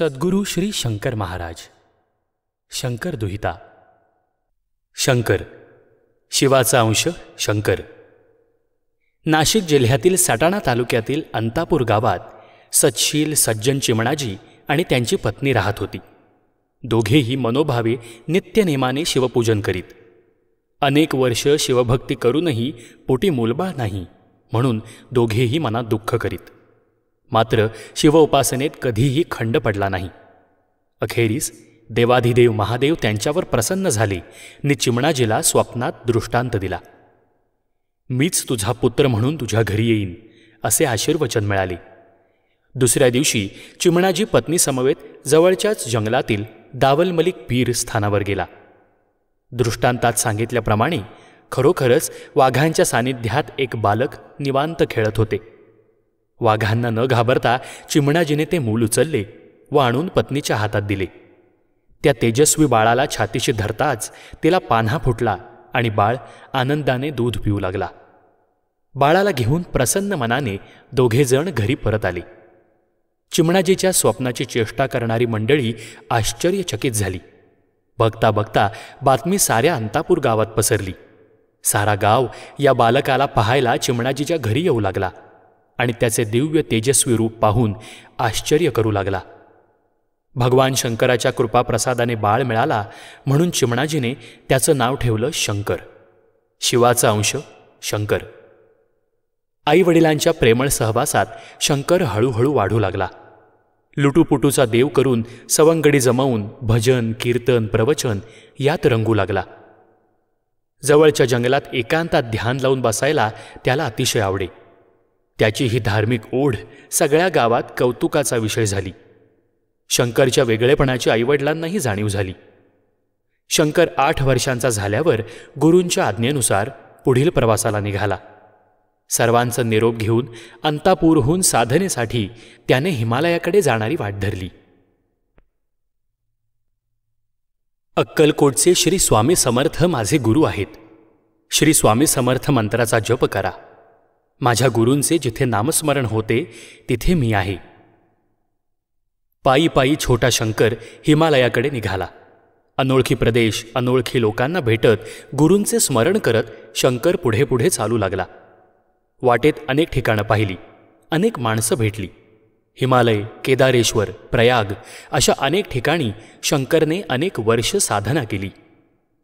सद्गुरू श्री शंकर महाराज. शंकर दुहिता. शंकर, शिवाचा अंश शंकर. नाशिक जिल्ह्यातील सटाणा तालुक्यातील अंतापूर गावात सत्शील सज्जन चिमणाजी आणि त्यांची पत्नी राहत होती. दोघेही मनोभावे नित्यनेमाने शिवपूजन करीत. अनेक वर्ष शिवभक्ती करूनही पोटी मूलबाळ नाही म्हणून दोघेही मनात दुःख करीत. मात्र शिवउपासनेत कधीही खंड पडला नाही. अखेरीस देवाधिदेव महादेव त्यांच्यावर प्रसन्न झाले नि चिमणाजीला स्वप्नात दृष्टांत दिला. मीच तुझा पुत्र म्हणून तुझ्या घरी येईन असे आशीर्वचन मिळाले. दुसऱ्या दिवशी चिमणाजी पत्नीसमवेत जवळच्याच जंगलातील दावलमलिक पीर स्थानावर गेला. दृष्टांतात सांगितल्याप्रमाणे खरोखरच वाघांच्या सानिध्यात एक बालक निवांत खेळत होते. वाघांना न घाबरता चिमणाजीने ते मूल उचलले व आणून पत्नीच्या हातात दिले. त्या तेजस्वी बाळाला छातीशी धरताच तिला पान्हा फुटला आणि बाळ आनंदाने दूध पिऊ लागला. बाळाला घेऊन प्रसन्न मनाने दोघेजण घरी परत आले. चिमणाजीच्या स्वप्नाची चेष्टा करणारी मंडळी आश्चर्यचकित झाली. बघता बघता बातमी साऱ्या अंतापूर गावात पसरली. सारा गाव या बालकाला पाहायला चिमणाजीच्या घरी येऊ लागला आणि त्याचे दिव्य तेजस्वी रूप पाहून आश्चर्य करू लागला. भगवान शंकराच्या कृपाप्रसादाने बाळ मिळाला म्हणून चिमणाजीने त्याचं नाव ठेवलं शंकर. शिवाचा अंश शंकर. आईवडिलांच्या प्रेमळ सहवासात शंकर हळूहळू वाढू लागला. लुटूपुटूचा देव करून सवंगडी जमवून भजन कीर्तन प्रवचन यात रंगू लागला. जवळच्या जंगलात एकांतात ध्यान लावून बसायला त्याला अतिशय आवडे. त्याची ही धार्मिक ओढ सगळ्या गावात कौतुकाचा विषय झाली. शंकरच्या वेगळेपणाची आईवडिलांनाही जाणीव झाली. शंकर 8 वर्षांचा झाल्यावर गुरूंच्या आज्ञेनुसार पुढील प्रवासाला निघाला. सर्वांचा निरोप घेऊन अंतापूरहून साधनेसाठी त्याने हिमालयाकडे जाणारी वाट धरली. अक्कलकोटचे श्री स्वामी समर्थ माझे गुरु आहेत. श्री स्वामी समर्थ मंत्राचा जप करा. माझ्या गुरूंचे जिथे नामस्मरण होते तिथे मी आहे. पायी पायी छोटा शंकर हिमालयाकडे निघाला. अनोळखी प्रदेश अनोळखी लोकांना भेटत गुरूंचे स्मरण करत शंकर पुढे पुढे चालू लागला. वाटेत अनेक ठिकाणं पाहिली. अनेक माणसं भेटली. हिमालय केदारेश्वर प्रयाग अशा अनेक ठिकाणी शंकरने अनेक वर्ष साधना केली.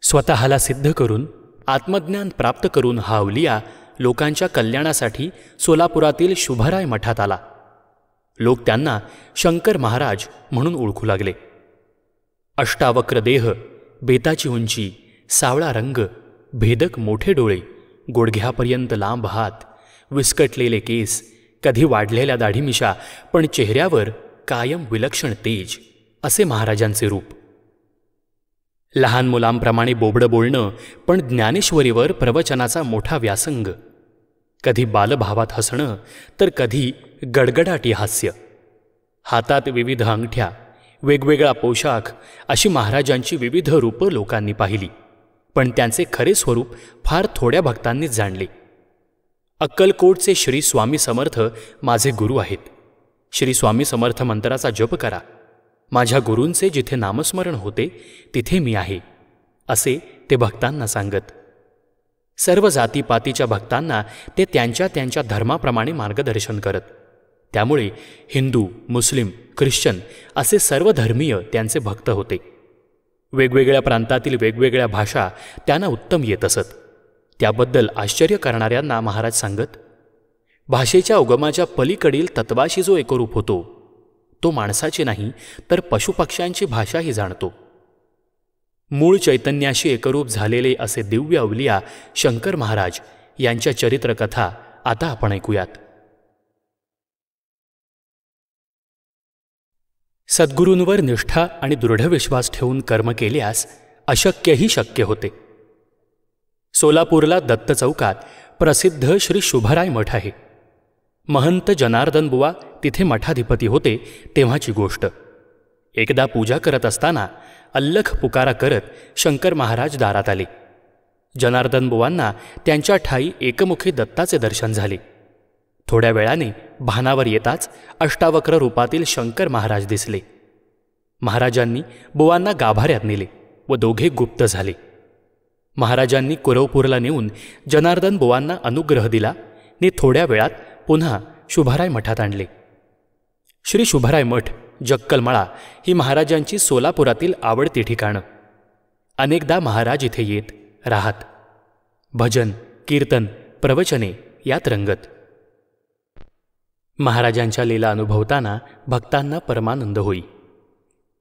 स्वतःला सिद्ध करून आत्मज्ञान प्राप्त करून हा अवलिया लोकांच्या कल्याणासाठी सोलापुरातील शुभराय मठात आला. लोक त्यांना शंकर महाराज म्हणून ओळखू लागले. अष्टावक्र देह, बेताची उंची, सावळा रंग, भेदक मोठे डोळे, गुडघ्यापर्यंत लांब हात, विस्कटलेले केस, कधी वाढलेल्या दाढीमिशा पण चेहऱ्यावर कायम विलक्षण तेज असे महाराजांचे रूप. लहान मुलांप्रमाणे बोबडं बोलणं पण ज्ञानेश्वरीवर प्रवचनाचा मोठा व्यासंग. कधी बालभावात हसणं तर कधी गडगडाटी हास्य. हातात विविध अंगठ्या, वेगवेगळा पोशाख अशी महाराजांची विविध रूपं लोकांनी पाहिली. पण त्यांचे खरे स्वरूप फार थोड्या भक्तांनीच जाणले. अक्कलकोटचे श्री स्वामी समर्थ माझे गुरु आहेत. श्री स्वामी समर्थ मंत्राचा जप करा. माझ्या गुरूंचे जिथे नामस्मरण होते तिथे मी आहे असे ते भक्तांना सांगत. सर्व जातीपातीच्या भक्तांना ते त्यांच्या त्यांच्या धर्माप्रमाणे मार्गदर्शन करत. त्यामुळे हिंदू मुस्लिम ख्रिश्चन असे सर्व धर्मीय त्यांचे भक्त होते. वेगवेगळ्या प्रांतातील वेगवेगळ्या भाषा त्यांना उत्तम येत असत. त्याबद्दल आश्चर्य करणाऱ्यांना महाराज सांगत, भाषेच्या उगमाच्या पलीकडील तत्वाशी जो एकरूप होतो तो माणसाची नाही तर पशुपक्ष्यांची भाषाही जाणतो. मूळ चैतन्याशी एकरूप झालेले असे दिव्य अवलिया शंकर महाराज यांच्या चरित्रकथा आता आपण ऐकूयात. सद्गुरूंवर निष्ठा आणि दृढ विश्वास ठेवून कर्म केल्यास अशक्यही शक्य होते. सोलापूरला दत्त चौकात प्रसिद्ध श्री शुभराय मठ आहे. महंत जनार्दन बुवा तिथे मठाधिपती होते तेव्हाची गोष्ट. एकदा पूजा करत असताना अल्लख पुकारा करत शंकर महाराज दारात आले. जनार्दन बुवांना त्यांच्या ठाई एकमुखी दत्ताचे दर्शन झाले. थोड्या वेळाने भानावर येताच अष्टावक्र रूपातील शंकर महाराज दिसले. महाराजांनी बुवांना गाभाऱ्यात नेले व दोघे गुप्त झाले. महाराजांनी कुरवपूरला नेऊन जनार्दन बुवांना अनुग्रह दिला ने थोड्या वेळात पुन्हा शुभाराय मठात आणले. श्री शुभाराय मठ, जक्कलमळा ही महाराजांची सोलापुरातील आवडती ठिकाणं. अनेकदा महाराज इथे येत राहत. भजन, कीर्तन, प्रवचने यात रंगत. महाराजांच्या लीला अनुभवताना भक्तांना परमानंद होई.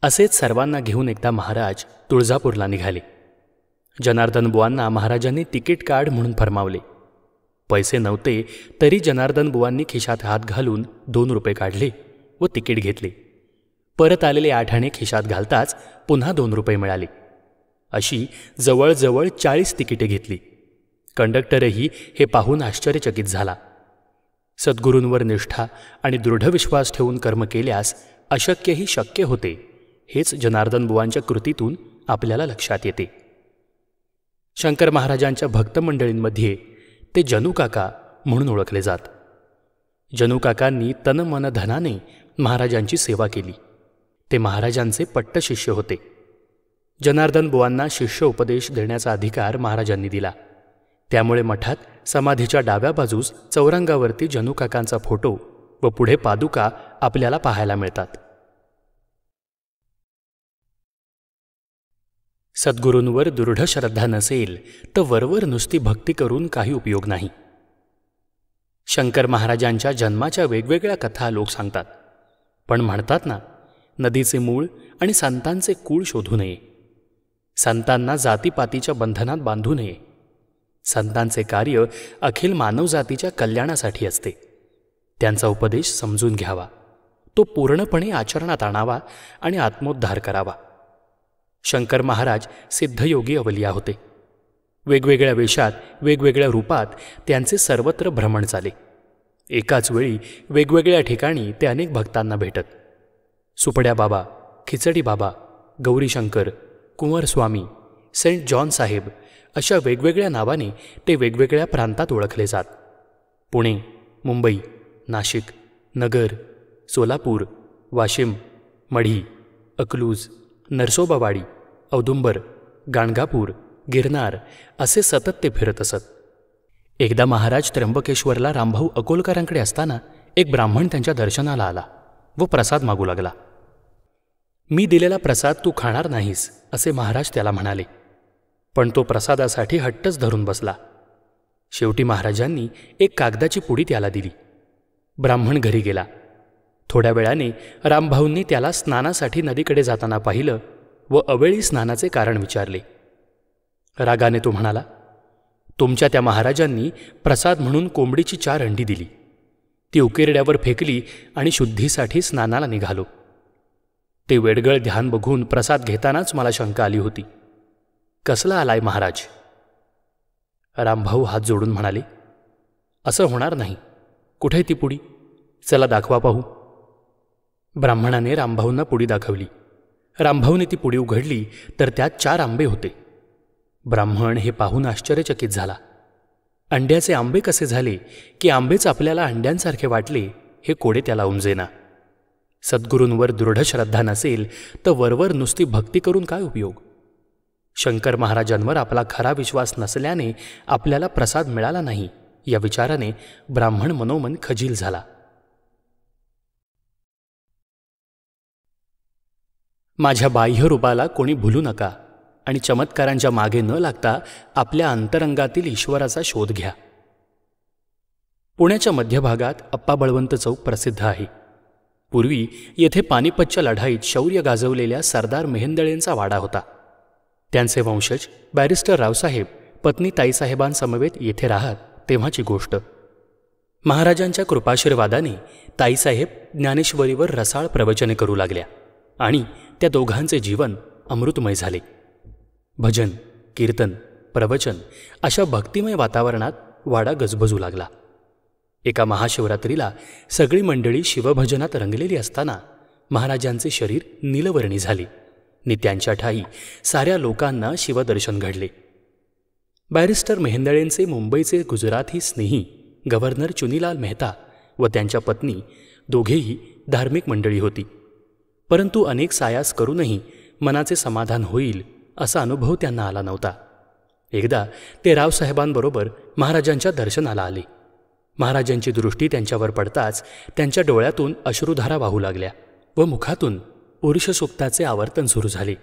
असेच सर्वांना घेऊन एकदा महाराज तुळजापूरला निघाले. जनार्दन बुवांना महाराजांनी तिकीट काढ म्हणून फरमावले. पैसे नव्हते तरी जनार्दन बुवांनी खिशात हात घालून 2 रुपये काढले व तिकीट घेतले. परत आलेले 8 आणे खिशात घालताच पुन्हा 2 रुपये मिळाले. अशी जवळजवळ 40 तिकिटे घेतली. कंडक्टरही हे पाहून आश्चर्यचकित झाला. सद्गुरूंवर निष्ठा आणि दृढ विश्वास ठेवून कर्म केल्यास अशक्यही शक्य होते, हेच जनार्दन बुवांच्या कृतीतून आपल्याला लक्षात येते. शंकर महाराजांच्या भक्तमंडळींमध्ये ते जनुकाका म्हणून ओळखले जात. जनुकाकांनी तन मन धनाने महाराजांची सेवा केली. ते महाराजांचे पट्टशिष्य होते. जनार्दन बुवांना शिष्य उपदेश देण्याचा अधिकार महाराजांनी दिला. त्यामुळे मठात समाधीच्या डाव्या बाजूस चौरंगावरती जनुकाकांचा फोटो व पुढे पादुका आपल्याला पाहायला मिळतात. सद्गुरूंवर दृढ श्रद्धा नसेल तर वरवर नुसती भक्ती करून काही उपयोग नाही. शंकर महाराजांच्या जन्माच्या वेगवेगळ्या कथा लोक सांगतात, पण म्हणतात ना, नदीचे मूळ आणि संतांचे कुळ शोधू नये. संतांना जातीपातीच्या बंधनात बांधू नये. संतांचे कार्य अखिल मानवजातीच्या कल्याणासाठी असते. त्यांचा उपदेश समजून घ्यावा, तो पूर्णपणे आचरणात आणावा आणि आत्मोद्धार करावा. शंकर महाराज सिद्धयोगी अवलिया होते. वेगवेगळ्या वेशात, वेगवेगळ्या रूपात त्यांचे सर्वत्र भ्रमण चाले. एकाच वेळी वेगवेगळ्या ठिकाणी ते अनेक भक्तांना भेटत. सुपड्या बाबा, खिचडी बाबा, गौरीशंकर, कुंवरस्वामी, सेंट जॉन साहेब अशा वेगवेगळ्या नावाने ते वेगवेगळ्या प्रांतात ओळखले जात. पुणे, मुंबई, नाशिक, नगर, सोलापूर, वाशिम, मढी, अकलूज, नरसोबावाडी, औदुंबर, गाणगापूर, गिरनार असे सतत ते फिरत असत. एकदा महाराज त्र्यंबकेश्वरला रामभाऊ अकोलकरांकडे असताना एक ब्राह्मण त्यांच्या दर्शनाला आला व प्रसाद मागू लागला. मी दिलेला प्रसाद तू खाणार नाहीस असे महाराज त्याला म्हणाले, पण तो प्रसादासाठी हट्टच धरून बसला. शेवटी महाराजांनी एक कागदाची पुडी त्याला दिली. ब्राह्मण घरी गेला. थोड्या वेळाने रामभाऊंनी त्याला स्नानासाठी नदीकडे जाताना पाहिलं व अवेळी स्नानाचे कारण विचारले. रागाने तो म्हणाला, तुमच्या त्या महाराजांनी प्रसाद म्हणून कोंबडीची 4 अंडी दिली. ती उकिरड्यावर फेकली आणि शुद्धीसाठी स्नानाला निघालो. ते वेडगळ ध्यान बघून प्रसाद घेतानाच मला शंका आली होती. कसला आलाय महाराज? रामभाऊ हात जोडून म्हणाले, असं होणार नाही. कुठे ती पुडी? चला दाखवा पाहू. ब्राह्मणाने रामभाऊंना पुडी दाखवली. रामभाऊने ती पुडी उघडली तर त्यात 4 आंबे होते. ब्राह्मण हे पाहून आश्चर्यचकित झाला. अंड्याचे आंबे कसे झाले की आंबेच आपल्याला अंड्यांसारखे वाटले हे कोडे त्याला उमजेना. सद्गुरूंवर दृढ श्रद्धा नसेल तर वरवर नुसती भक्ती करून काय उपयोग? शंकर महाराजांवर आपला खरा विश्वास नसल्याने आपल्याला प्रसाद मिळाला नाही या विचाराने ब्राह्मण मनोमन खजील झाला. माझ्या बाह्य रूपाला कोणी भुलू नका आणि चमत्कारांच्या मागे न लागता आपल्या अंतरंगातील ईश्वराचा शोध घ्या. पुण्याच्या मध्यभागात अप्पा बळवंत चौक प्रसिद्ध आहे. पूर्वी येथे पानिपतच्या लढाईत शौर्य गाजवलेल्या सरदार मेहेंदळेंचा वाडा होता. त्यांचे वंशज बॅरिस्टर रावसाहेब पत्नी ताईसाहेबांसमवेत येथे राहत तेव्हाची गोष्ट. महाराजांच्या कृपाशीर्वादाने ताईसाहेब ज्ञानेश्वरीवर रसाळ प्रवचने करू लागल्या आणि त्या दोघांचे जीवन अमृतमय झाले. भजन, कीर्तन, प्रवचन अशा भक्तिमय वातावरणात वाडा गजबजू लागला. एका महाशिवरात्रीला सगळी मंडळी शिवभजनात रंगलेली असताना महाराजांचे शरीर नीलवर्णी झाले आणि त्यांच्या ठाई साऱ्या लोकांना शिवदर्शन घडले. बॅरिस्टर मेहेंदळेंचे मुंबईचे गुजराती स्नेही गव्हर्नर चुनीलाल मेहता व त्यांच्या पत्नी दोघेही धार्मिक मंडळी होती. परंतु अनेक सायास करूनही मनाचे समाधान होईल असा अनुभव त्यांना आला नव्हता. एकदा ते रावसाहेबांबरोबर महाराजांच्या दर्शनाला आले. महाराजांची दृष्टी त्यांच्यावर पडताच त्यांच्या डोळ्यातून अश्रुधारा वाहू लागल्या व मुखातून पुरुषसूक्ताचे आवर्तन सुरू झाले.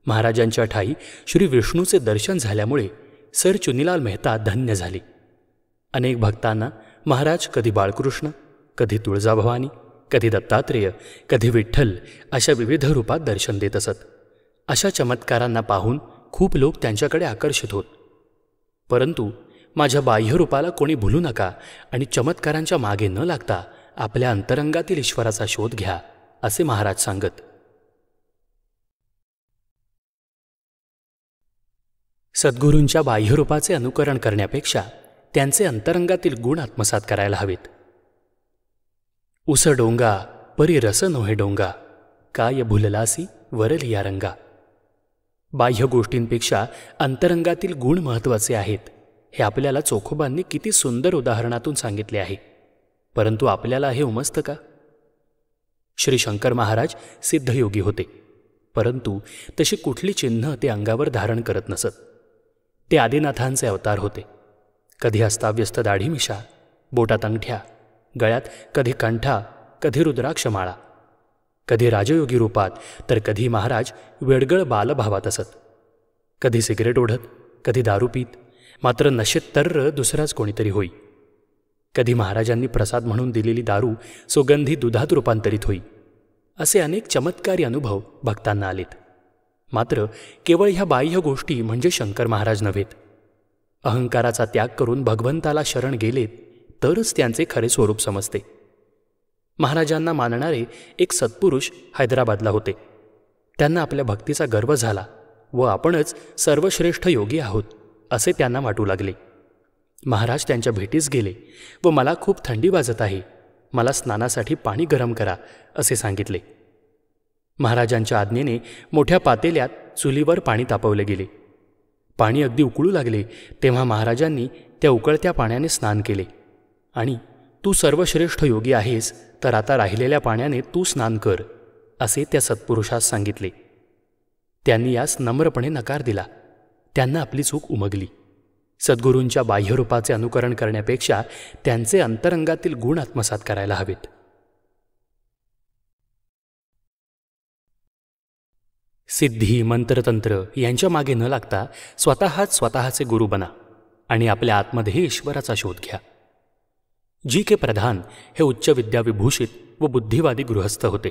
महाराजांच्या ठाई श्री विष्णूचे दर्शन झाल्यामुळे सर चुनीलाल मेहता धन्य झाले. अनेक भक्तांना महाराज कधी बाळकृष्ण, कधी तुळजाभवानी, कधी दत्तात्रेय, कधी विठ्ठल अशा विविध रूपात दर्शन देत असत. अशा चमत्कारांना पाहून खूप लोक त्यांच्याकडे आकर्षित होत. परंतु माझ्या बाह्यरूपाला कोणी भुलू नका आणि चमत्कारांच्या मागे न लागता आपल्या अंतरंगातील ईश्वराचा शोध घ्या, असे महाराज सांगत. सद्गुरूंच्या बाह्यरूपाचे अनुकरण करण्यापेक्षा त्यांचे अंतरंगातील गुण आत्मसात करायला हवेत. उस डोंगा परी रस नोहे डोंगा, काय भुललासी वरलिया रंगा. बाह्य गोष्टींपेक्षा अंतरंगातील गुण महत्त्वाचे आहेत, हे आपल्याला चोखोबांनी किती सुंदर उदाहरणातून सांगितले आहे. परंतु आपल्याला हे उमजतं का? श्री शंकर महाराज सिद्धयोगी होते, परंतु तशी कुठली चिन्ह ते अंगावर धारण करत नसत. ते आदिनाथांचे अवतार होते. कधी अस्ताव्यस्त दाढी मिशा, बोटात अंगठ्या, गळ्यात कधी कंठा, कधी रुद्राक्षमाळा, कधी राजयोगी रूपात तर कधी महाराज वेडगळ बालभावात असत. कधी सिगरेट ओढत, कधी दारू पीत, मात्र नशेत तर्र दुसराच कोणीतरी होई. कधी महाराजांनी प्रसाद म्हणून दिलेली दारू सुगंधी दुधात रूपांतरित होई. असे अनेक चमत्कारी अनुभव भक्तांना आलेत. मात्र केवळ ह्या बाह्य गोष्टी म्हणजे शंकर महाराज नव्हेत. अहंकाराचा त्याग करून भगवंताला शरण गेलेत तरच त्यांचे खरे स्वरूप समजते. महाराजांना मानणारे एक सत्पुरुष हैदराबादला होते. त्यांना आपल्या भक्तीचा गर्व झाला व आपणच सर्वश्रेष्ठ योगी आहोत असे त्यांना वाटू लागले. महाराज त्यांच्या भेटीस गेले व मला खूप थंडी वाजत आहे, मला स्नानासाठी पाणी गरम करा असे सांगितले. महाराजांच्या आज्ञेने मोठ्या पातेल्यात चुलीवर पाणी तापवले गेले. पाणी अगदी उकळू लागले तेव्हा महाराजांनी त्या उकळत्या पाण्याने स्नान केले आणि तू सर्वश्रेष्ठ योगी आहेस तर आता राहिलेल्या पाण्याने तू स्नान कर असे त्या सत्पुरुषास सांगितले. त्यांनी यास नम्रपणे नकार दिला. त्यांना आपली चूक उमगली. सद्गुरूंच्या बाह्यरूपाचे अनुकरण करण्यापेक्षा त्यांचे अंतरंगातील गुण आत्मसात करायला हवेत. सिद्धी, मंत्रतंत्र यांच्या मागे न लागता स्वतःच स्वतःचे गुरु बना आणि आपल्या आतमध्ये ईश्वराचा शोध घ्या. जी के प्रधान हे उच्च विद्याविभूषित व बुद्धिवादी गृहस्थ होते.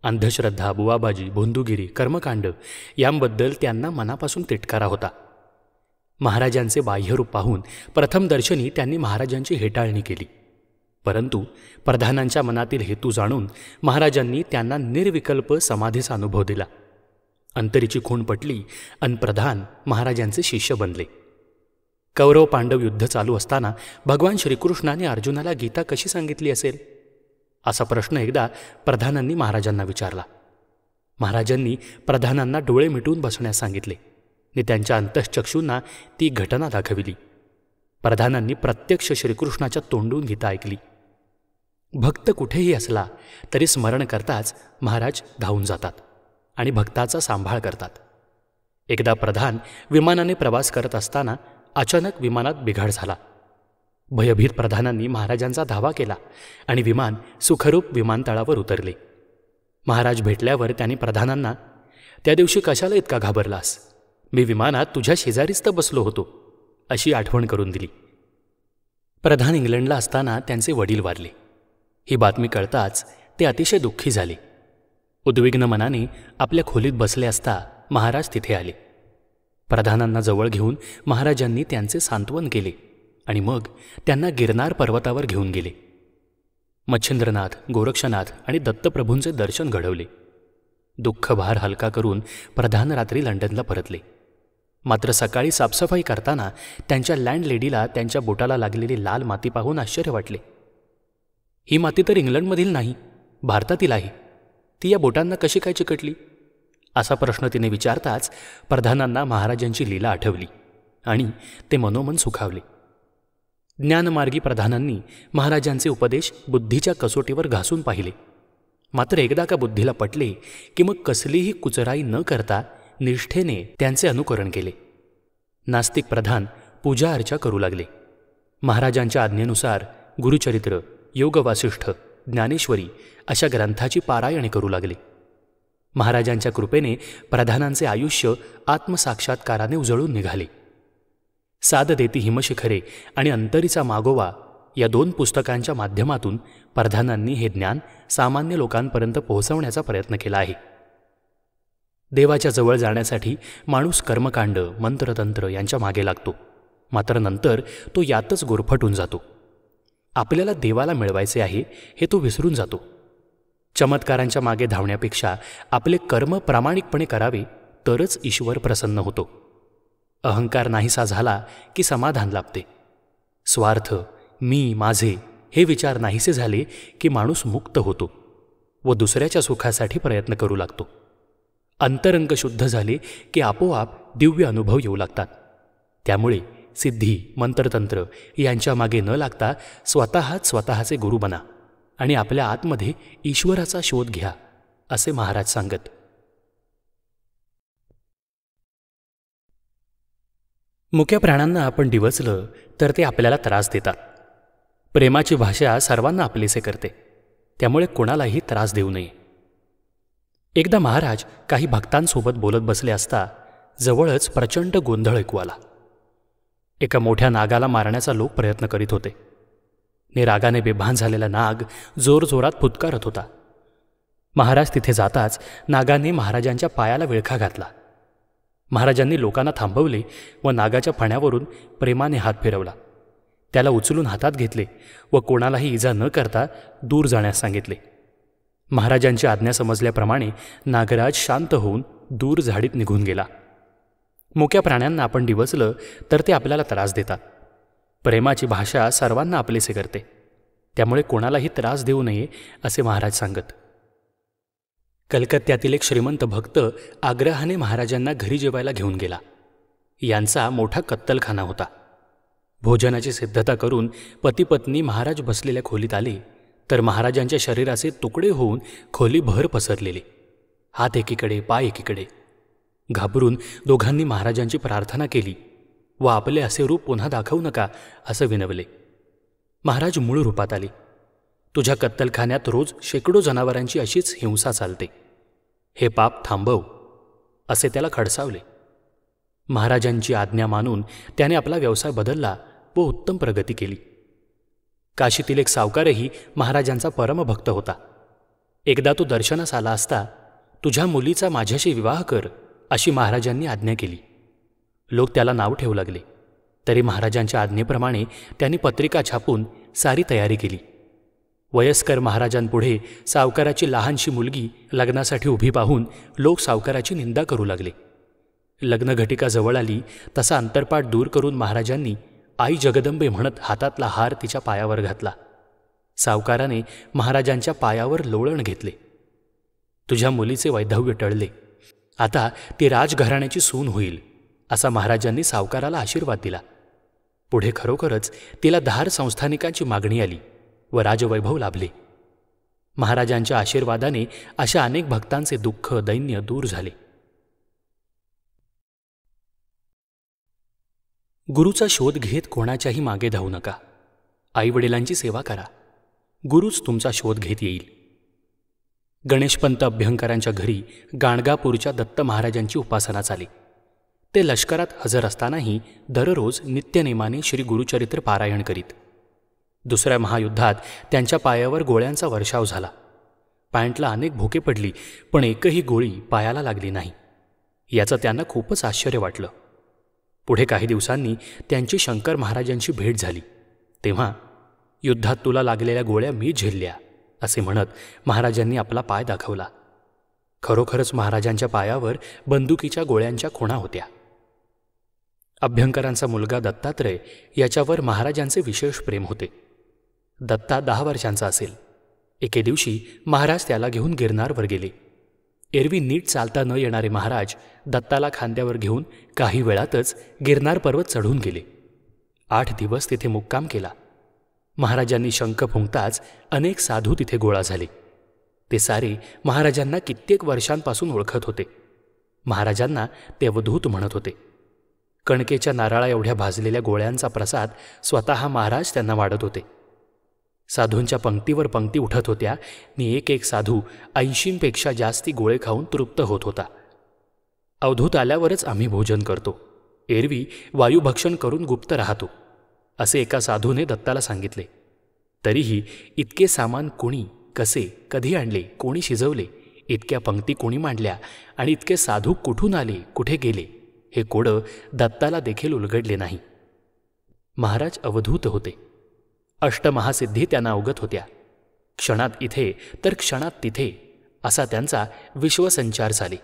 अंधश्रद्धा, बुवाबाजी, भोंदूगिरी, कर्मकांड यांबद्दल त्यांना मनापासून तिटकारा होता. महाराजांचे बाह्यरूप पाहून प्रथम दर्शनी त्यांनी महाराजांची हेटाळणी केली. परंतु प्रधानांच्या मनातील हेतू जाणून महाराजांनी त्यांना निर्विकल्प समाधीचा अनुभव दिला. अंतरीची खूण पटली आणि प्रधान महाराजांचे शिष्य बनले. कौरव पांडव युद्ध चालू असताना भगवान श्रीकृष्णाने अर्जुनाला गीता कशी सांगितली असेल असा प्रश्न एकदा प्रधानांनी महाराजांना विचारला. महाराजांनी प्रधानांना डोळे मिटून बसण्यास सांगितले आणि त्यांच्या अंतःचक्षूंना ती घटना दाखविली. प्रधानांनी प्रत्यक्ष श्रीकृष्णाच्या तोंडून गीता ऐकली. भक्त कुठेही असला तरी स्मरण करताच महाराज धावून जातात आणि भक्ताचा सांभाळ करतात. एकदा प्रधान विमानाने प्रवास करत असताना अचानक विमानात बिघाड झाला. भयभीत प्रधानांनी महाराजांचा धावा केला आणि विमान सुखरूप विमानतळावर उतरले. महाराज भेटल्यावर त्यांनी प्रधानांना, त्या दिवशी कशाला इतका घाबरलास? मी विमानात तुझ्या शेजारीच तर बसलो होतो अशी आठवण करून दिली. प्रधान इंग्लंडला असताना त्यांचे वडील वारले. ही बातमी कळताच ते अतिशय दुःखी झाले. उद्विग्न मनाने आपल्या खोलीत बसले असता महाराज तिथे आले. प्रधानांना जवळ घेऊन महाराजांनी त्यांचे सांत्वन केले आणि मग त्यांना गिरनार पर्वतावर घेऊन गेले. मच्छिंद्रनाथ, गोरक्षनाथ आणि दत्तप्रभूंचे दर्शन घडवले. दुःखभार हलका करून प्रधान रात्री लंडनला परतले. मात्र सकाळी साफसफाई करताना त्यांच्या लँडलेडीला त्यांच्या बोटाला लागलेली लाल माती पाहून आश्चर्य वाटले. ही माती तर इंग्लंडमधील नाही, भारतातील आहे. ती या बोटांना कशी काय चिकटली असा प्रश्न तिने विचारताच प्रधानांना महाराजांची लीला आठवली आणि ते मनोमन सुखावले. ज्ञानमार्गी प्रधानांनी महाराजांचे उपदेश बुद्धीच्या कसोटीवर घासून पाहिले. मात्र एकदा का बुद्धीला पटले की मग कसलीही कुचराई न करता निष्ठेने त्यांचे अनुकरण केले. नास्तिक प्रधान पूजा अर्चा करू लागले. महाराजांच्या आज्ञेनुसार गुरुचरित्र, योगवासिष्ठ, ज्ञानेश्वरी अशा ग्रंथाची पारायणे करू लागले. महाराजांच्या कृपेने प्रधानांचे आयुष्य आत्मसाक्षात्काराने उजळून निघाले. साद देती हिमशिखरे आणि अंतरीचा मागोवा या 2 पुस्तकांच्या माध्यमातून प्रधानांनी हे ज्ञान सामान्य लोकांपर्यंत पोहोचवण्याचा प्रयत्न केला आहे. देवाच्या जवळ जाण्यासाठी माणूस कर्मकांड, मंत्रतंत्र यांच्या मागे लागतो, मात्र नंतर तो यातच गुरफटून जातो. आपल्याला देवाला मिळवायचे आहे हे तो विसरून जातो. चमत्कारांच्या मागे धावण्यापेक्षा आपले कर्म प्रामाणिकपणे करावे तरच ईश्वर प्रसन्न होतो. अहंकार नाहीसा झाला की समाधान लाभते. स्वार्थ, मी, माझे हे विचार नाहीसे झाले की माणूस मुक्त होतो व दुसऱ्याच्या सुखासाठी प्रयत्न करू लागतो. अंतरंग शुद्ध झाले की आपोआप दिव्य अनुभव येऊ लागतात. त्यामुळे सिद्धी, मंत्रतंत्र यांच्या मागे न लागता स्वतःच स्वतःचे गुरु बना आणि आपल्या आतमध्ये ईश्वराचा शोध घ्या, असे महाराज सांगत. मुक्या प्राण्यांना आपण डिवचलं तर ते आपल्याला त्रास देतात. प्रेमाची भाषा सर्वांना आपलेसे करते, त्यामुळे कोणालाही त्रास देऊ नये. एकदा महाराज काही भक्तांसोबत बोलत बसले असता जवळच प्रचंड गोंधळ ऐकू आला. एका मोठ्या नागाला मारण्याचा लोक प्रयत्न करीत होते. रागाने बेभान झालेला नाग जोरजोरात फुटकारत होता. महाराज तिथे जाताच नागाने महाराजांच्या पायाला विळखा घातला. महाराजांनी लोकांना थांबवले व नागाच्या फण्यावरून प्रेमाने हात फिरवला. त्याला उचलून हातात घेतले व कोणालाही इजा न करता दूर जाण्यास सांगितले. महाराजांची आज्ञा समजल्याप्रमाणे नागराज शांत होऊन दूर झाडीत निघून गेला. मुक्या प्राण्यांना आपण डिवचलं तर ते आपल्याला त्रास देतात. प्रेमाची भाषा सर्वांना आपलेसे करते, त्यामुळे कोणालाही त्रास देऊ नये, असे महाराज सांगत. कलकत्त्यातील एक श्रीमंत भक्त आग्रहाने महाराजांना घरी जेवायला घेऊन गेला. यांचा मोठा कत्तलखाना होता. भोजनाची सिद्धता करून पती-पत्नी महाराज बसलेल्या खोलीत आले तर महाराजांच्या शरीराचे तुकडे होऊन खोलीभर पसरलेले, हात एकीकडे, पाय एकीकडे. घाबरून दोघांनी महाराजांची प्रार्थना केली व आपले असे रूप पुन्हा दाखवू नका, असं विनवले. महाराज मूळ रूपात आले. तुझ्या कत्तलखान्यात रोज शेकडो जनावरांची अशीच हिंसा चालते, हे पाप थांबव, असे त्याला खडसावले. महाराजांची आज्ञा मानून त्याने आपला व्यवसाय बदलला व उत्तम प्रगती केली. काशीतील एक सावकारही महाराजांचा परमभक्त होता. एकदा तो दर्शनास आला असता तुझ्या मुलीचा माझ्याशी विवाह कर, अशी महाराजांनी आज्ञा केली. लोक त्याला नाव ठेवू लागले. तरी महाराजांच्या आज्ञेप्रमाणे त्यांनी पत्रिका छापून सारी तयारी केली. वयस्कर महाराजांपुढे सावकाराची लहानशी मुलगी लग्नासाठी उभी पाहून लोक सावकाराची निंदा करू लागले. लग्नघटिका जवळ आली तसा अंतरपाट दूर करून महाराजांनी आई जगदंबे म्हणत हातातला हार तिच्या पायावर घातला. सावकाराने महाराजांच्या पायावर लोळण घेतले. तुझ्या मुलीचे वैधव्य टळले, आता ती राजघराण्याची सून होईल, असा महाराजांनी सावकाराला आशीर्वाद दिला. पुढे खरोखरच तिला धार संस्थानिकांची मागणी आली व राजवैभव लाभले. महाराजांच्या आशीर्वादाने अशा अनेक भक्तांचे दुःख, दैन्य दूर झाले. गुरुचा शोध घेत कोणाच्याही मागे धावू नका. आईवडिलांची सेवा करा, गुरुच तुमचा शोध घेत येईल. गणेशपंत अभ्यंकरांच्या घरी गाणगापूरच्या दत्त महाराजांची उपासना चाली. ते लष्करात हजर असतानाही दररोज नित्यनेमाने श्री गुरुचरित्र पारायण करीत. दुसऱ्या महायुद्धात त्यांच्या पायावर गोळ्यांचा वर्षाव झाला. पॅन्टला अनेक भोके पडली, पण एकही गोळी पायाला लागली नाही. याचं त्यांना खूपच आश्चर्य वाटलं. पुढे काही दिवसांनी त्यांची शंकर महाराजांची भेट झाली. तेव्हा युद्धात तुला लागलेल्या गोळ्या मी झेलल्या, असे म्हणत महाराजांनी आपला पाय दाखवला. खरोखरच महाराजांच्या पायावर बंदुकीच्या गोळ्यांच्या खुणा होत्या. अभ्यंकरांचा मुलगा दत्तात्रय याच्यावर महाराजांचे विशेष प्रेम होते. दत्ता 10 वर्षांचा असेल. एके दिवशी महाराज त्याला घेऊन गिरनारवर गेले. एरवी नीट चालता न येणारे महाराज दत्ताला खांद्यावर घेऊन काही वेळातच गिरनार पर्वत चढून गेले. 8 दिवस तिथे मुक्काम केला. महाराजांनी शंख फुंकताच अनेक साधू तिथे गोळा झाले. ते सारे महाराजांना कित्येक वर्षांपासून ओळखत होते. महाराजांना ते अवधूत म्हणत होते. कणकेच्या नारळा एवढ्या भाजलेल्या गोळ्यांचा प्रसाद स्वतः महाराज त्यांना वाढत होते. साधूंच्या पंक्तीवर पंक्ती उठत होत्या आणि एक एक साधू 80पेक्षा जास्ती गोळे खाऊन तृप्त होत होता. अवधूत आल्यावरच आम्ही भोजन करतो, एरवी वायुभक्षण करून गुप्त राहतो, असे एका साधूने दत्ताला सांगितले. तरीही इतके सामान कोणी, कसे, कधी आणले, कोणी शिजवले, इतक्या पंक्ती कोणी मांडल्या आणि इतके साधू कुठून आले, कुठे गेले, हे कोडं दत्ताला देखील उलगडले नाही. महाराज अवधूत होते. अष्टमहासिद्धी त्यांना अवगत होत्या. क्षणात इथे तर क्षणात तिथे असा त्यांचा विश्वसंचार झाले.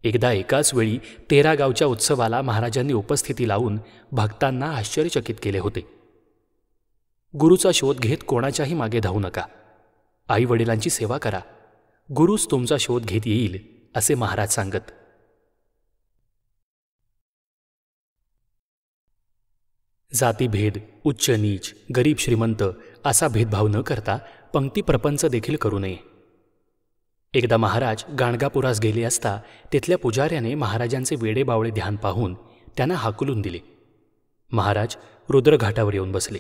एकदा एकाच वेळी 13 गावच्या उत्सवाला महाराजांनी उपस्थिती लावून भक्तांना आश्चर्यचकित केले होते. गुरुचा शोध घेत कोणाच्याही मागे धावू नका. आई वडिलांची सेवा करा. गुरुच तुमचा शोध घेत येईल, असे महाराज सांगत. जातीभेद, उच्च नीच, गरीब श्रीमंत असा भेदभाव न करता पंक्ती प्रपंच देखील करू नये. एकदा महाराज गाणगापुरास गेले असता तिथल्या पुजाऱ्याने महाराजांचे वेडेबावळे ध्यान पाहून त्यांना हाकलून दिले. महाराज रुद्रघाटावर येऊन बसले.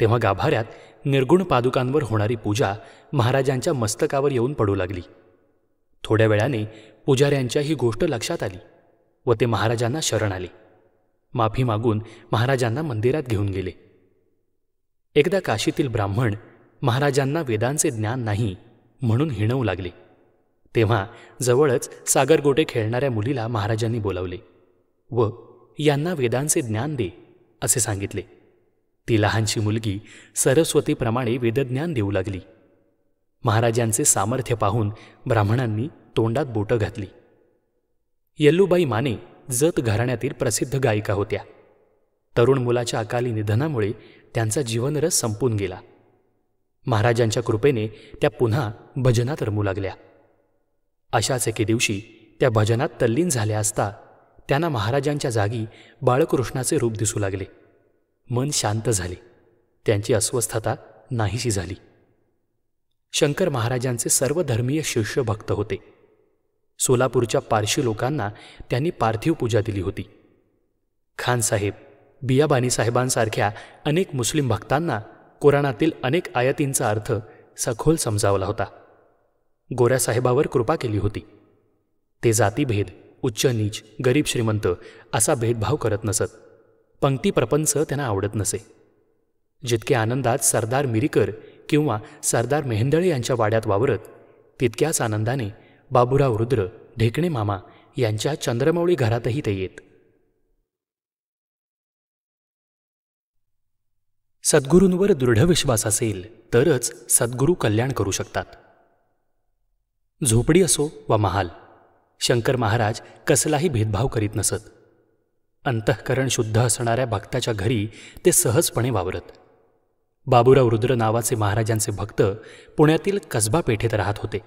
तेव्हा गाभाऱ्यात निर्गुण पादुकांवर होणारी पूजा महाराजांच्या मस्तकावर येऊन पडू लागली. थोड्या वेळाने पुजाऱ्यांच्या ही गोष्ट लक्षात आली व ते महाराजांना शरण आले. माफी मागून महाराजांना मंदिरात घेऊन गेले. एकदा काशीतील ब्राह्मण महाराजांना वेदांचे ज्ञान नाही म्हणून हिणवू लागले. तेव्हा जवळच सागरगोटे खेळणाऱ्या मुलीला महाराजांनी बोलावले व यांना वेदांचे ज्ञान दे असे सांगितले. ती लहानशी मुलगी सरस्वतीप्रमाणे वेदज्ञान देऊ लागली. महाराजांचे सामर्थ्य पाहून ब्राह्मणांनी तोंडात बोटं घातली. येल्लूबाई माने जत घराण्यातील प्रसिद्ध गायिका होत्या. तरुण मुलाच्या अकाली निधनामुळे त्यांचा जीवनरस संपून गेला. महाराजांच्या कृपेने त्या पुन्हा भजनात रमू लागल्या. अशाच एके दिवशी त्या भजनात तल्लीन झाल्या असता त्यांना महाराजांच्या जागी बाळकृष्णाचे रूप दिसू लागले. मन शांत झाले. त्यांची अस्वस्थता नाहीशी झाली. शंकर महाराजांचे सर्व धर्मीय शिष्य भक्त होते. सोलापूरच्या पारशी लोकांना त्यांनी पार्थिव पूजा दिली होती. खानसाहेब, बियाबानी साहेबांसारख्या अनेक मुस्लिम भक्तांना कुराणातील अनेक आयतींचा अर्थ सखोल समजावला होता. गोऱ्यासाहेबावर कृपा केली होती. ते जातीभेद, उच्च नीच, गरीब श्रीमंत असा भेदभाव करत नसत. पंक्ती प्रपंच त्यांना आवडत नसे. जितके आनंदात सरदार मिरीकर किंवा सरदार मेहेंदळे यांच्या वाड्यात वावरत, तितक्याच आनंदाने बाबूराव रुद्र, ढेकणे मामा यांच्या चंद्रमौळी घरातही ते येत. सद्गुरूंवर दृढ विश्वास असेल तरच सद्गुरू कल्याण करू शकतात. झोपडी असो वा महाल, शंकर महाराज कसलाही भेदभाव करीत नसत. अंतःकरण शुद्ध असणाऱ्या भक्ताच्या घरी ते सहजपणे वावरत. बाबूराव रुद्र नावाचे महाराजांचे भक्त पुण्यातील कसबा पेठेत राहत होते.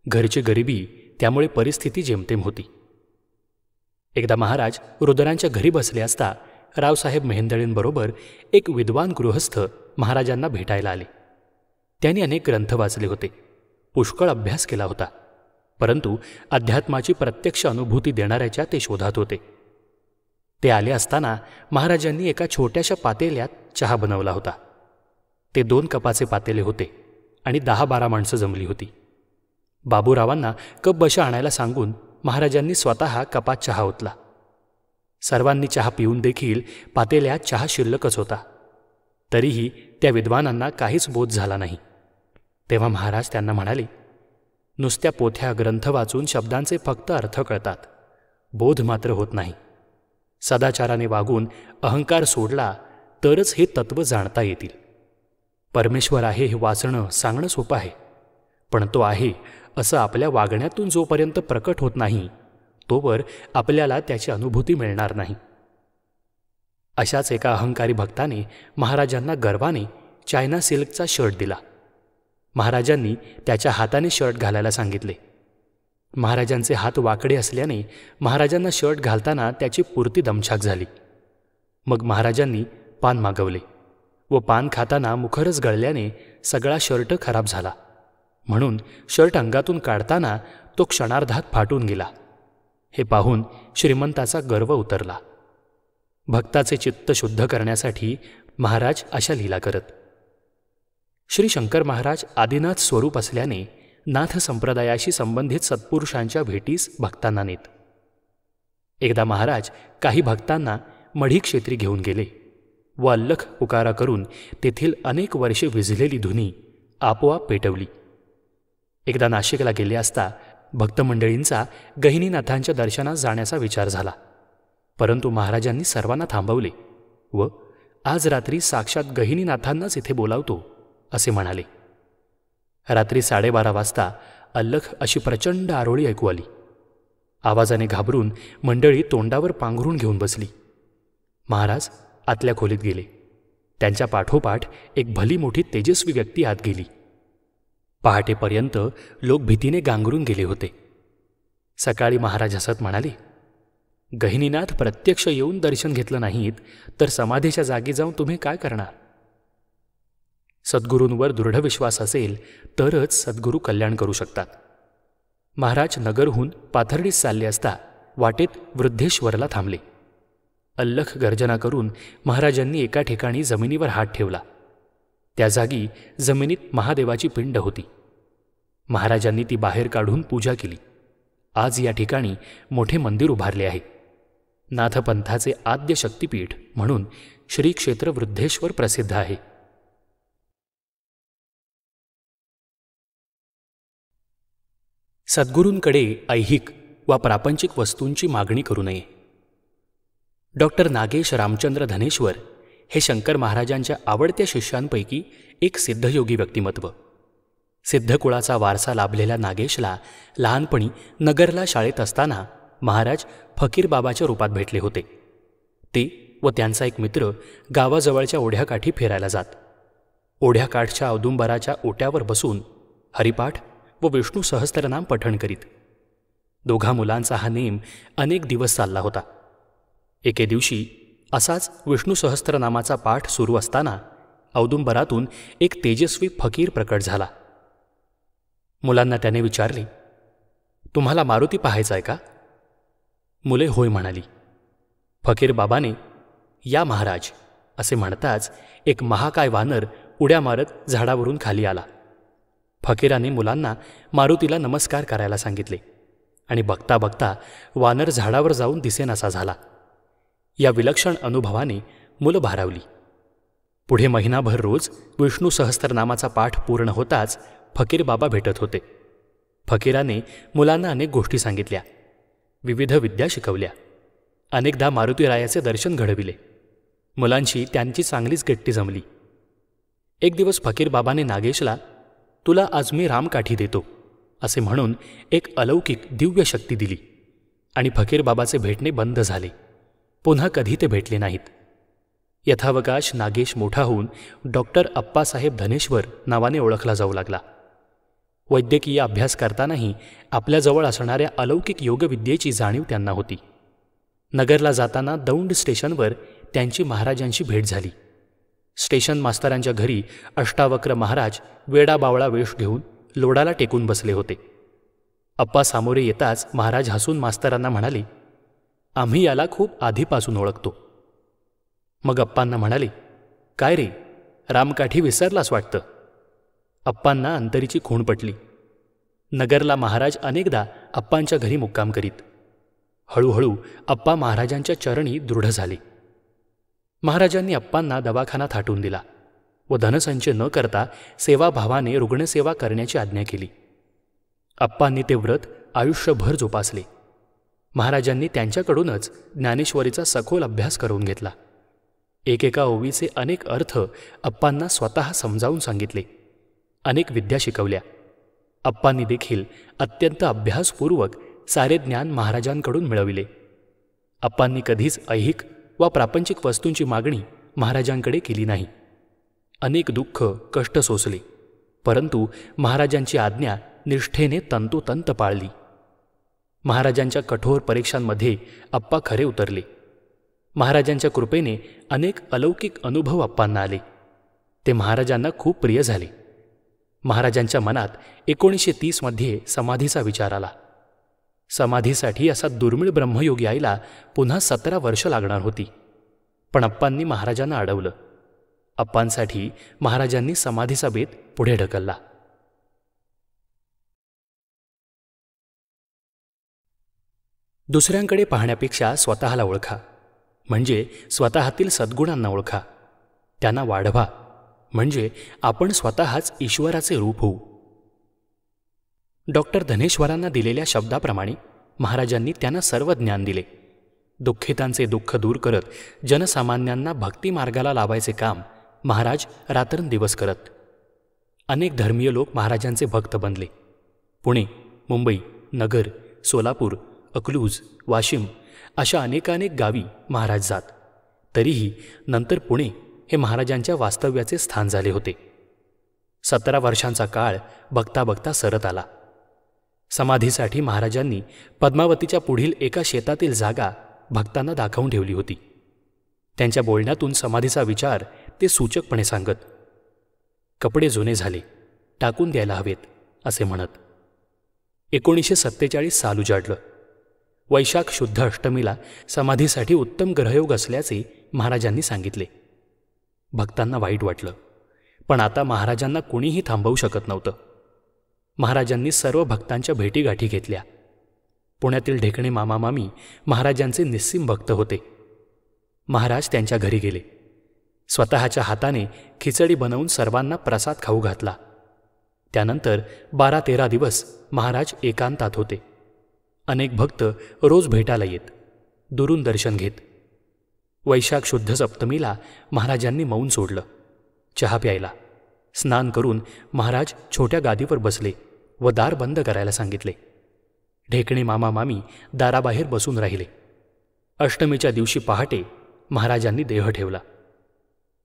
घरची गरिबी, त्यामुळे परिस्थिती जेमतेम होती. एकदा महाराज रुद्रांच्या घरी बसले असता रावसाहेब मेहेंदळेंबरोबर एक विद्वान गृहस्थ महाराजांना भेटायला आले. त्यांनी अनेक ग्रंथ वाचले होते, पुष्कळ अभ्यास केला होता, परंतु अध्यात्माची प्रत्यक्ष अनुभूती देणाऱ्याच्या ते शोधात होते. ते आले असताना महाराजांनी एका छोट्याशा पातेल्यात चहा बनवला होता. ते 2 कपाचे पातेले होते आणि 10-12 माणसं जमली होती. बाबूरावांना कप बशा आणायला सांगून महाराजांनी स्वतः कपात चहा ओतला. सर्वांनी चहा पिऊन देखील पातेल्यात चहा शिल्लकच होता. तरीही त्या विद्वानांना काहीच बोध झाला नाही. तेव्हा महाराज त्यांना म्हणाले, नुसत्या पोथ्या ग्रंथ वाचून शब्दांचे फक्त अर्थ कळतात, बोध मात्र होत नाही. सदाचाराने वागून अहंकार सोडला तरच हे तत्त्व जाणता येतील. परमेश्वर आहे हे वाचणं सांगणं सोपं आहे, पण तो आहे असं आपल्या वागण्यातून जोपर्यंत प्रकट होत नाही तोवर आपल्याला त्याची अनुभूती मिळणार नाही. अशाच एका अहंकारी भक्ताने महाराजांना गर्वाने चायना सिल्कचा शर्ट दिला. महाराजांनी त्याच्या हाताने शर्ट घालायला सांगितले. महाराजांचे हात वाकडे असल्याने महाराजांना शर्ट घालताना त्याची पुरती दमछाक झाली. मग महाराजांनी पान मागवले व पान खाताना मुखरच गळल्याने सगळा शर्ट खराब झाला. म्हणून शर्ट अंगातून काढताना तो क्षणार्धात फाटून गेला. हे पाहून श्रीमंताचा गर्व उतरला. भक्ताचे चित्त शुद्ध करण्यासाठी महाराज अशा लीला करत. श्री शंकर महाराज आदिनाथ स्वरूप असल्याने नाथ संप्रदायाशी संबंधित सत्पुरुषांच्या भेटीस भक्तांना नेत. एकदा महाराज काही भक्तांना मढी क्षेत्री घेऊन गेले व अल्लख पुकारा करून तेथील अनेक वर्षे विझलेली धुनी आपोआप पेटवली. एकदा नाशिकला गेले असता भक्तमंडळींचा गहिनीनाथांच्या दर्शनास जाण्याचा विचार झाला, परंतु महाराजांनी सर्वांना थांबवले व आज रात्री साक्षात गहिनीनाथांनाच इथे बोलावतो असे म्हणाले. रात्री 12:30 वाजता अल्लख अशी प्रचंड आरोळी ऐकू आली. आवाजाने घाबरून मंडळी तोंडावर पांघरून घेऊन बसली. महाराज आतल्या खोलीत गेले. त्यांच्या पाठोपाठ एक भली मोठी तेजस्वी व्यक्ती आत गेली. पहाटेपर्यंत लोक भीतीने गांगरून गेले होते. सकाळी महाराज हसत म्हणाले, गहिनीनाथ प्रत्यक्ष येऊन दर्शन घेतलं नाहीत तर समाधीच्या जागी जाऊन तुम्ही काय करणार? सद्गुरूंवर दृढ विश्वास असेल तरच सद्गुरू कल्याण करू शकतात. महाराज नगरहून पाथर्डीस चालले असता वाटेत वृद्धेश्वरला थांबले. अल्लख गर्जना करून महाराजांनी एका ठिकाणी जमिनीवर हात ठेवला. त्या जागी जमिनीत महादेवाची पिंड होती. महाराजांनी ती बाहेर काढून पूजा केली. आज या ठिकाणी मोठे मंदिर उभारले आहे. नाथपंथाचे आद्य शक्तिपीठ म्हणून श्री क्षेत्र वृद्धेश्वर प्रसिद्ध आहे. सद्गुरूंकडे ऐहिक वा प्रापंचिक वस्तूंची मागणी करू नये. डॉक्टर नागेश रामचंद्र धनेश्वर हे शंकर महाराजांच्या आवडत्या शिष्यांपैकी एक सिद्धयोगी व्यक्तिमत्व. सिद्धकुळाचा वारसा लाभलेल्या नागेशला लहानपणी नगरला शाळेत असताना महाराज फकीरबाबाच्या रूपात भेटले होते. ते व त्यांचा एक मित्र गावाजवळच्या ओढ्याकाठी फिरायला जात. ओढ्याकाठच्या औदुंबराच्या ओट्यावर बसून हरिपाठ व विष्णू सहस्त्रनाम पठण करीत. दोघा मुलांचा हा नेम अनेक दिवस चालला होता. एके दिवशी असाच विष्णू सहस्त्रनामाचा पाठ सुरू असताना औदुंबरातून एक तेजस्वी फकीर प्रकट झाला. मुलांना त्याने विचारले, तुम्हाला मारुती पाहायचा आहे का? मुले होय म्हणाली. फकीर बाबाने या महाराज असे म्हणताच एक महाकाय वानर उड्या मारत झाडावरून खाली आला. फकीराने मुलांना मारुतीला नमस्कार करायला सांगितले आणि बघता बघता वानर झाडावर जाऊन दिसेनासा झाला. या विलक्षण अनुभवाने मुलं भारावली. पुढे महिनाभर रोज विष्णू सहस्त्रनामाचा पाठ पूर्ण होताच फकीर बाबा भेटत होते. फकीराने मुलांना अनेक गोष्टी सांगितल्या, विविध विद्या शिकवल्या. अनेकदा मारुतीरायाचे दर्शन घडविले. मुलांशी त्यांची चांगलीच गट्टी जमली. एक दिवस फकीर बाबाने नागेशला, तुला आज मी रामकाठी देतो असे म्हणून एक अलौकिक दिव्य शक्ती दिली आणि फकीर बाबाचे भेटणे बंद झाले. पुन्हा कधी ते भेटले नाहीत. यथावकाश नागेश मोठा होऊन डॉक्टर अप्पासाहेब धनेश्वर नावाने ओळखला जाऊ लागला. वैद्यकीय अभ्यास करतानाही आपल्याजवळ असणाऱ्या अलौकिक योगविद्येची जाणीव त्यांना होती. नगरला जाताना दौंड स्टेशनवर त्यांची महाराजांशी भेट झाली. स्टेशन मास्तरांच्या घरी अष्टावक्र महाराज वेडाबावळा वेश घेऊन लोडाला टेकून बसले होते. अप्पा सामोरे येताच महाराज हसून मास्तरांना म्हणाले, आम्ही याला खूप आधीपासून ओळखतो. मग अप्पांना म्हणाले, काय रे, रामकाठी विसरलास वाटतं. अप्पांना अंतरीची खूण पटली. नगरला महाराज अनेकदा अप्पांच्या घरी मुक्काम करीत. हळूहळू अप्पा महाराजांच्या चरणी दृढ झाले. महाराजांनी अप्पांना दवाखाना थाटून दिला व धनसंचय न करता सेवाभावाने रुग्णसेवा करण्याची आज्ञा केली. अप्पांनी ते व्रत आयुष्यभर जोपासले. महाराजांनी त्यांच्याकडूनच ज्ञानेश्वरीचा सखोल अभ्यास करून घेतला. एकेका ओवीचे अनेक अर्थ अप्पांना स्वतः समजावून सांगितले. अनेक विद्या शिकवल्या. अप्पांनी देखील अत्यंत अभ्यासपूर्वक सारे ज्ञान महाराजांकडून मिळविले. अप्पांनी कधीच ऐहिक वा प्रापंचिक वस्तूंची मागणी महाराजांकडे केली नाही. अनेक दुःख कष्ट सोसले, परंतु महाराजांची आज्ञा निष्ठेने तंतोतंत पाळली. महाराजांच्या कठोर परीक्षांमध्ये अप्पा खरे उतरले. महाराजांच्या कृपेने अनेक अलौकिक अनुभव अप्पांना आले. ते महाराजांना खूप प्रिय झाले. महाराजांच्या मनात 1930 समाधीचा विचार आला. समाधीसाठी असा दुर्मिळ ब्रह्मयोग यायला पुन्हा 17 वर्ष लागणार होती. पण अप्पांनी महाराजांना अडवलं. अप्पांसाठी महाराजांनी समाधीचा बेत पुढे ढकलला. दुसऱ्यांकडे पाहण्यापेक्षा स्वतःला ओळखा, म्हणजे स्वतःतील सद्गुणांना ओळखा. त्यांना वाढवा, म्हणजे आपण स्वतःच ईश्वराचे रूप होऊ. डॉक्टर धनेश्वरांना दिलेल्या शब्दाप्रमाणे महाराजांनी त्यांना सर्व ज्ञान दिले. दुःखितांचे दुःख दूर करत जनसामान्यांना भक्ती मार्गाला लावायचे काम महाराज रात्रंदिवस करत. अनेक धर्मीय लोक महाराजांचे भक्त बनले. पुणे, मुंबई, नगर, सोलापूर, अकलूज, वाशिम अशा अनेकानेक गावी महाराज जात. तरीही नंतर पुणे हे महाराजांच्या वास्तव्याचे स्थान झाले होते. 17 वर्षांचा काळ बघता बघता सरत आला. समाधीसाठी महाराजांनी पद्मावतीच्या पुढील एका शेतातील जागा भक्तांना दाखवून ठेवली होती. त्यांच्या बोलण्यातून समाधीचा विचार ते सूचकपणे सांगत. कपडे जुने झाले, टाकून द्यायला हवेत असे म्हणत. 1947 साल उजाडलं. वैशाख शुद्ध अष्टमीला समाधीसाठी उत्तम ग्रहयोग असल्याचे महाराजांनी सांगितले. भक्तांना वाईट वाटलं, पण आता महाराजांना कोणीही थांबवू शकत नव्हतं. महाराजांनी सर्व भक्तांच्या भेटीगाठी घेतल्या. पुण्यातील ढेकणे मामा मामी महाराजांचे निस्सीम भक्त होते. महाराज त्यांच्या घरी गेले. स्वतःच्या हाताने खिचडी बनवून सर्वांना प्रसाद खाऊ घातला. त्यानंतर 12-13 दिवस महाराज एकांतात होते. अनेक भक्त रोज भेटायला येत, दुरून दर्शन घेत. वैशाख शुद्ध सप्तमीला महाराजांनी मौन सोडलं. चहा प्यायला. स्नान करून महाराज छोट्या गादीवर बसले व दार बंद करायला सांगितले. ढेकणे मामा मामी दाराबाहेर बसून राहिले. अष्टमीच्या दिवशी पहाटे महाराजांनी देह ठेवला.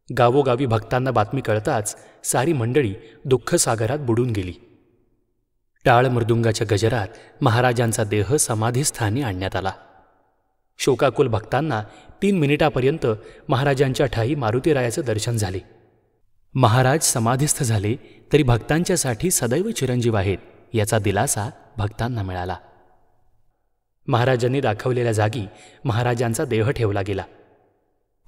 गावोगावी भक्तांना बातमी कळताच सारी मंडळी दुःखसागरात बुडून गेली. टाळ मृदुंगाच्या गजरात महाराजांचा देह समाधीस्थानी आणण्यात आला. शोकाकुल भक्तांना 3 मिनिटापर्यंत महाराजांच्या ठाई मारुतीरायाचं दर्शन झाले. महाराज समाधीस्थ झाले तरी भक्तांच्यासाठी सदैव चिरंजीव आहेत याचा दिलासा भक्तांना मिळाला. महाराजांनी दाखवलेल्या जागी महाराजांचा देह ठेवला गेला.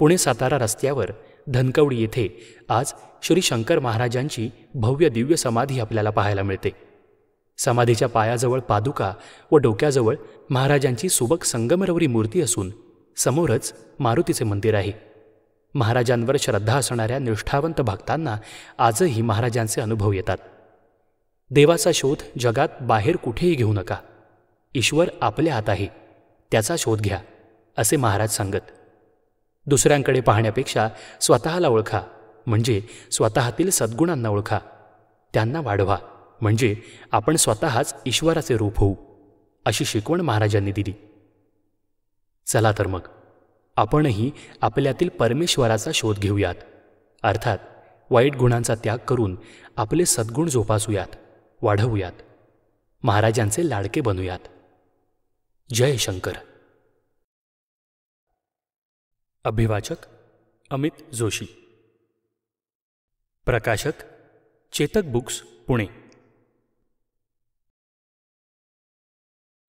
पुणे सातारा रस्त्यावर धनकवडी येथे आज श्री शंकर महाराजांची भव्य दिव्य समाधी आपल्याला पाहायला मिळते. समाधीच्या पायाजवळ पादुका व डोक्याजवळ महाराजांची सुबक संगमरवरी मूर्ती असून समोरच मारुतीचे मंदिर आहे. महाराजांवर श्रद्धा असणाऱ्या निष्ठावंत भक्तांना आजही महाराजांचे अनुभव येतात. देवाचा शोध जगात बाहेर कुठेही घेऊ नका. ईश्वर आपल्या हात आहे, त्याचा शोध घ्या असे महाराज सांगत. दुसऱ्यांकडे पाहण्यापेक्षा स्वतःला ओळखा, म्हणजे स्वतःतील सद्गुणांना ओळखा. त्यांना वाढवा, म्हणजे आपण स्वतःच ईश्वराचे रूप होऊ, अशी शिकवण महाराजांनी दिली. चला तर मग आपणही आपल्यातील परमेश्वराचा शोध घेऊयात. अर्थात वाईट गुणांचा त्याग करून आपले सद्गुण जोपासूयात, वाढवूयात, महाराजांचे लाडके बनूयात. जय शंकर. अभिवाचक अमित जोशी. प्रकाशक चेतक बुक्स, पुणे.